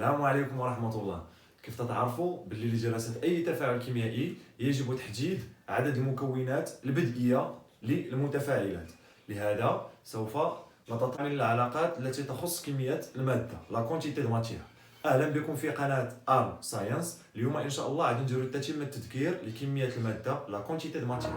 السلام عليكم ورحمة الله. كيف تتعرفوا باللي لجلسة أي تفاعل كيميائي يجب تحديد عدد المكونات البدئية للمتفاعلات. لهذا سوف نتطرق للعلاقات التي تخص كمية المادة لا كونتيتي دو ماتيير. أهلا بكم في قناة ار ساينس. اليوم إن شاء الله غادي نديرو تتم التذكير لكمية المادة لا كونتيتي دو ماتيير.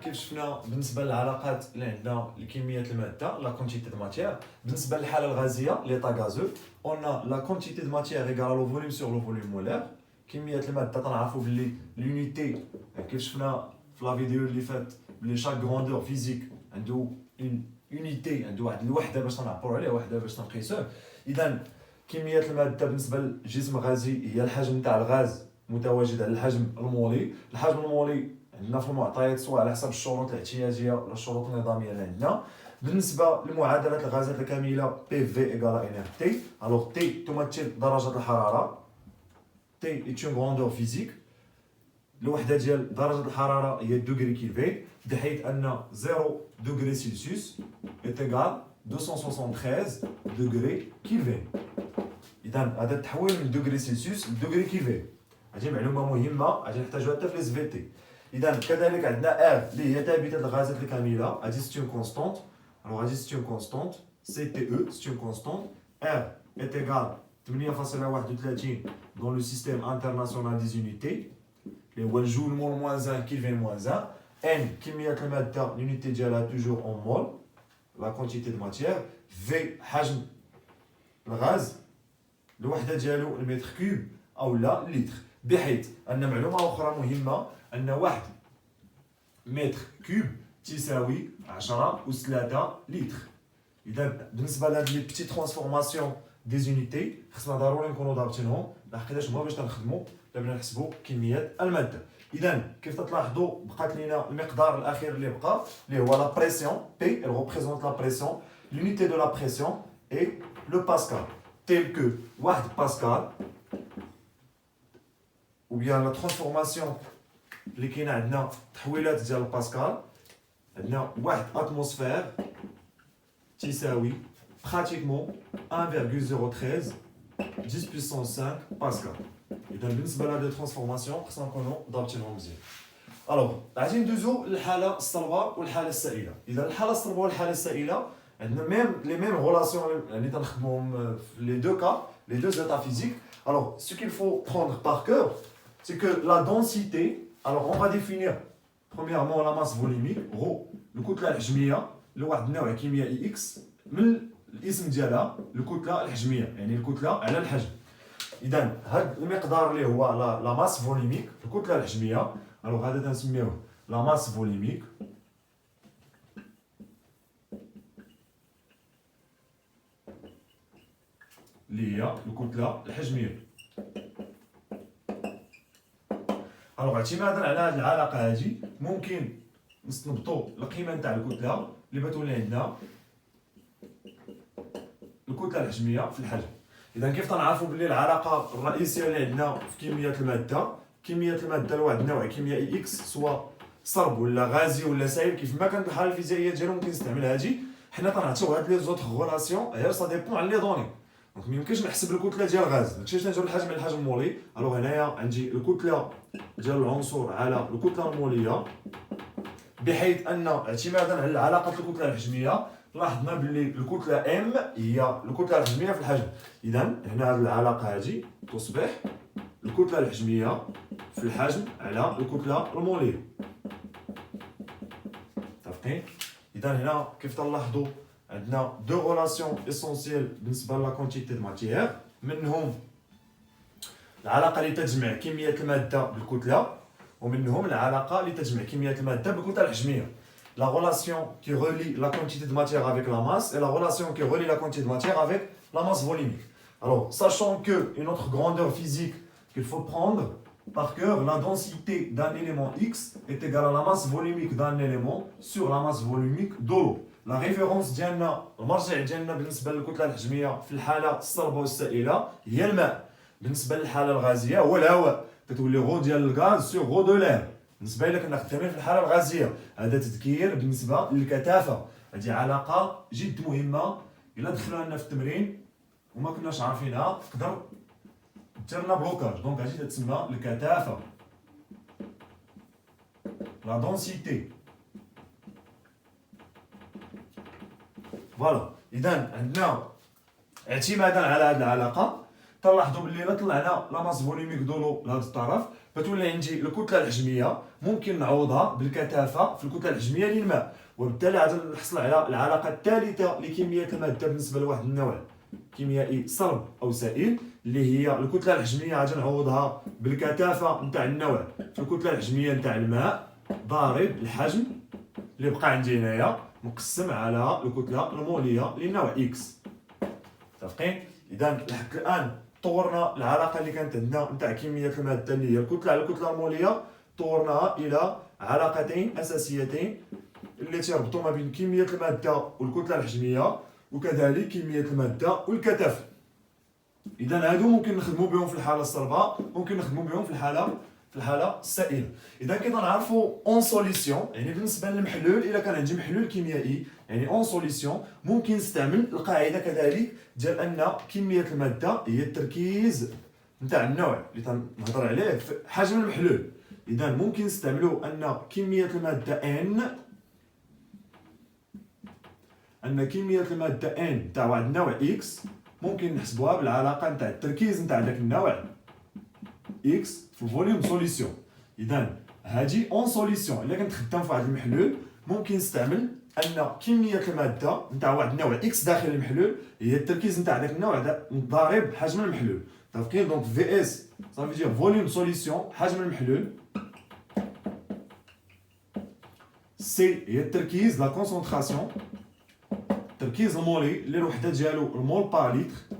كيف شفنا بالنسبه للعلاقات اللي عندنا لكميه الماده لا كونتيتي دو ماتيير، بالنسبه للحاله الغازيه ليطا غازو اون لا كونتيتي دو ماتيير ايكال لو فوليوم سور لو فوليوم مولير. كميه الماده تنعرفوا باللي لونيتي كيف شفنا في لا فيديو اللي فات بلي شاك غروندور فيزيك عنده اون يونيتي، عنده واحد الوحده باش تنعبروا عليه، وحده باش تنقيسوه. اذا كميه الماده بالنسبه للجسم غازي هي الحجم تاع الغاز متواجد على الحجم المولي. الحجم المولي عندنا في المعطيات سواء على حسب الشروط الاحتياجيه ولا الشروط النظاميه اللي عندنا. بالنسبه لمعادله الغازات الكامله بي في ايكال ان ار تي، الوغ تي تمثل درجه الحراره، تي اي اون غروندور فيزيك. الوحده ديال درجه الحراره هي دوغري كيلفين، بحيث ان 0 دوغري سلسيوس ايكال 273 دوغري كيلفين. اذا هذا التحويل من دوغري سلسيوس لدوغري كيلفين هذه معلومه مهمه غادي نحتاجوها حتى في لي في تي. اذا كذلك عندنا ار اللي هي ثابته الغازات الكامله، هذه سي اون كونستانت. الوغ هذه سي اون كونستانت سي تي او سي اون كونستانت. ار est égal 8.31 dans le système international des unités اللي هو الجول مول موان 1 كيلفين موان 1. ان كميه الماده لونيتي ديالها توجور اون مول لا كونتيتي دو ماتيير. في حجم الغاز الوحده ديالو المتر كوب او لا لتر، بحيث ان معلومه اخرى مهمه ان 1 متر كوب تساوي 10 لتر. اذا بالنسبه لهاد لي بيتي ترانسفورماسيون دي زونيتي خصنا ضروري نكونوا ضابطينهم لحقاش هما باش تنخدموا بلا نحسبوا كميات الماده. اذا كيف تلاحظوا بقات لينا المقدار الاخير اللي بقى اللي هو لا بريسيون بي، elle représente la pression. l'unité de la pression est le pascal, tel que 1 pascal ou bien la transformation اللي كاينه عندنا تحويلات ديال باسكال. عندنا 1 اتموسفير تساوي براتيكمون 1.013 10 puissance 5 باسكال. اذا بالنسبه لهاد لي ترانسفورماسيون خصنا نكونوا ضابطينهم مزيان. الوغ غادي ندوزو للحاله الصلبه والحاله السائله. اذا الحاله الصلبه والحاله السائله عندنا لي ميم غولاسيون اللي تنخدموهم في لي دو كا، لي دو états physiques. الوغ ce qu'il faut prendre par cœur c'est que la densité. Alors on va définir premièrement la masse volumique rho، الكتله الحجميه لواحد النوع كيميائي اكس من الاسم ديالها الكتله الحجميه، يعني الكتله على الحجم. اذا هذا المقدار اللي هو لا ماس فوليميك الكتله الحجميه، الوغ هذا تنسميوه لا ماس فوليميك. اللي هي الكتله الحجميه. الوغ اعتمادا على هذه العلاقه هذه ممكن نستنبطوا القيمه نتاع الكتله اللي بتولي عندنا الكتله الحجميه في الحجم. اذا كيف تنعرفوا باللي العلاقه الرئيسيه اللي عندنا في كميه الماده، كميه الماده لواحد النوع كيميائي اكس سواء صلب ولا غازي ولا سائل، كيف ما كانت الحاله الفيزيائيه ديالو ممكن نستعمل هذه، حنا تنعطيو هاد لي زوتر غولاسيون غير سا ديبون على لي دوني. دونك ميمكنش نحسب الكتله ديال الغاز، داكشي علاش نديرو الحجم على الحجم المولي. الوغ هنايا عندي الكتله ديال العنصر على الكتله الموليه، بحيث ان اعتمادا على علاقه الكتله الحجميه لاحظنا باللي الكتله ام هي الكتله الحجميه في الحجم. اذا هنا هذه العلاقه هذه تصبح الكتله الحجميه في الحجم على الكتله الموليه. متفقين؟ اذا هنا كيف تلاحظوا عندنا دو غولاسيون اسونسييل بالنسبه لا كونتيتي دو ماتيير، منهم العلاقه اللي تجمع كميه الماده بالكتله، ومنهم العلاقه اللي تجمع كميه الماده بالكتله الحجميه. La relation qui relie la quantité de matière avec la masse et la relation qui relie la quantité de matière avec la masse volumique. Alors, sachant que une autre grandeur physique qu'il faut prendre par cœur, la densité d'un élément X est égale à la masse volumique d'un élément sur la masse volumique de l'eau. La référence ديالنا المرجع ديالنا بالنسبه للكتله الحجميه في الحاله الصلبه والسائله هي الماء. بالنسبه للحاله الغازيه هو الهواء، تتولي غو ديال الغاز سور غو دو لير. بالنسبه لك كنا خدامين في الحاله الغازيه، هذا تذكير بالنسبه للكثافه. هذه علاقه جد مهمه الا دخلنا لنا في التمرين وما كناش عارفينها تقدر دير لنا بلوكاج. دونك هادشي تتسمى الكثافه، لا دونسيتي. فوالا، اذا عندنا اعتمادا على هذه العلاقه تلاحظوا باللي الا طلعنا لا ماس فوليميك دولو لهذا الطرف بتولي عندي الكتله الحجميه ممكن نعوضها بالكثافه في الكتله الحجميه للماء، وبالتالي غادي نحصل على العلاقه الثالثه لكميه الماده بالنسبه لواحد النوع كيميائي صلب او سائل اللي هي الكتله الحجميه. غادي نعوضها بالكثافه نتاع النوع في الكتله الحجميه نتاع الماء ضارب الحجم اللي بقى عندي هنايا مقسم على الكتله الموليه للنوع اكس. متفقين؟ اذا لحد الان طورنا العلاقه اللي كانت عندنا نتاع كميه الماده اللي هي الكتله على الكتله الموليه، طورناها الى علاقتين اساسيتين اللي تربطوا ما بين كميه الماده والكتله الحجميه وكذلك كميه الماده والكثافه. اذا هادو ممكن نخدموا بهم في الحاله الصلبه، ممكن نخدموا بهم في الحاله السائله. اذا كي نعرفوا اون سوليسيون يعني بالنسبه للمحلول، الا كان عندي محلول كيميائي يعني اون سوليسيون ممكن نستعمل القاعده كذلك ديال ان كميه الماده هي التركيز نتاع النوع اللي تنهضر عليه في حجم المحلول. اذا ممكن نستعملوا ان كميه الماده ان كميه الماده n تاع واحد النوع x ممكن نحسبوها بالعلاقه نتاع التركيز نتاع داك النوع x في الفوليوم سوليسيون. اذا هادي اون سوليسيون الا كنت خدام في واحد المحلول ممكن نستعمل ان كميه الماده نتاع واحد النوع x داخل المحلول هي التركيز نتاع داك النوع ضارب حجم المحلول. متفقين؟ دونك في اس صافي دير فوليوم سوليسيون حجم المحلول، سي هي التركيز لا كونسونطراسيون التركيز المولي اللي الوحده ديالو المول بار لتر،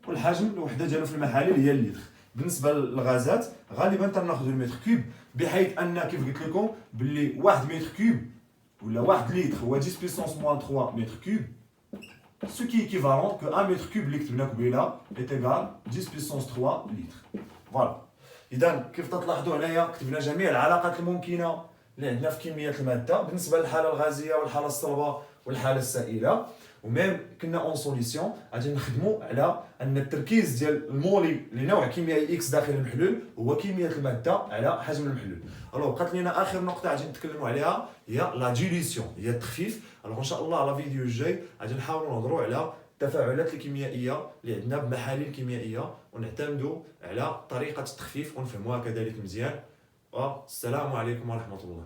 والحجم الوحده ديالو في المحاليل هي اللتر. بالنسبه للغازات غالبا تناخذ المتر كوب، بحيث ان كيف قلت لكم باللي 1 متر كوب ولا 1 لتر هو 10 بيسونس موان 3 متر كوب، سو كي ايكيفالون كو 1 متر كوب اللي كتبنا قبيله ايت ايغال 10 بيسونس 3 لتر. فوالا، اذا كيف تلاحظوا هنايا كتبنا جميع العلاقات الممكنه اللي عندنا في كميه الماده بالنسبه للحاله الغازيه والحاله الصلبه والحاله السائله، وميم كنا اون سوليسيون غادي نخدموا على ان التركيز ديال المولي لنوع كيميائي اكس داخل المحلول هو كميه الماده على حجم المحلول. الوغ بقات لينا اخر نقطه غادي نتكلموا عليها هي لا ديليسيون، هي التخفيف. الوغ ان شاء الله على الفيديو الجاي غادي نحاولوا نهضروا على التفاعلات الكيميائيه اللي عندنا بمحاليل كيميائيه ونعتمدوا على طريقه التخفيف ونفهموها كذلك مزيان. والسلام عليكم ورحمه الله.